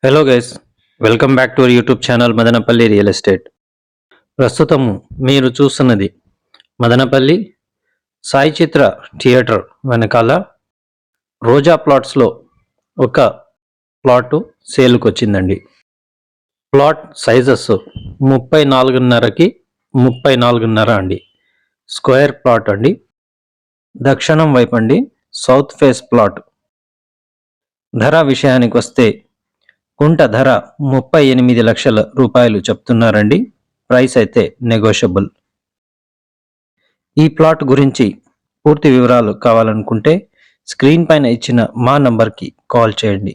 Hello guys, welcome back to our YouTube channel Madanapalle real estate. ప్రస్తుతము మీరు చూస్తున్నది మదనపల్లి సాయి చిత్ర theatre వెనకాల రోజా ప్లాట్స్లో ఒక ప్లాటు సేల్కి వచ్చిందండి. ప్లాట్ సైజెస్ 34.5కి 34.5 అండి. స్క్వేర్ ప్లాట్ అండి. దక్షిణం వైపు అండి, సౌత్ ఫేస్ ప్లాట్. ధర విషయానికి వస్తే కుంట ధర 38 లక్షల రూపాయలు చెప్తున్నారండి. ప్రైస్ అయితే నెగోషియబుల్. ఈ ప్లాట్ గురించి పూర్తి వివరాలు కావాలనుకుంటే స్క్రీన్ పైన ఇచ్చిన మా నంబర్కి కాల్ చేయండి.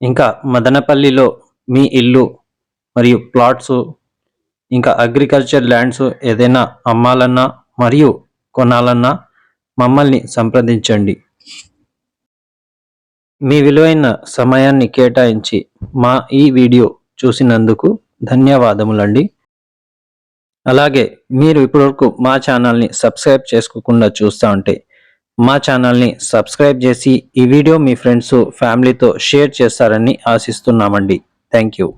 ఇంకా మదనపల్లిలో మీ ఇల్లు మరియు ప్లాట్స్, ఇంకా అగ్రికల్చర్ ల్యాండ్స్ ఏదైనా అమ్మాలన్నా మరియు కొనాలన్నా మమ్మల్ని సంప్రదించండి. మీ విలువైన సమయాన్ని కేటాయించి మా ఈ వీడియో చూసినందుకు ధన్యవాదములండి. అలాగే మీరు ఇప్పటివరకు మా ఛానల్ని సబ్స్క్రైబ్ చేసుకోకుండా చూస్తూ ఉంటే మా ఛానల్ని సబ్స్క్రైబ్ చేసి ఈ వీడియో మీ ఫ్రెండ్స్ ఫ్యామిలీతో షేర్ చేస్తారని ఆశిస్తున్నామండి. Thank you.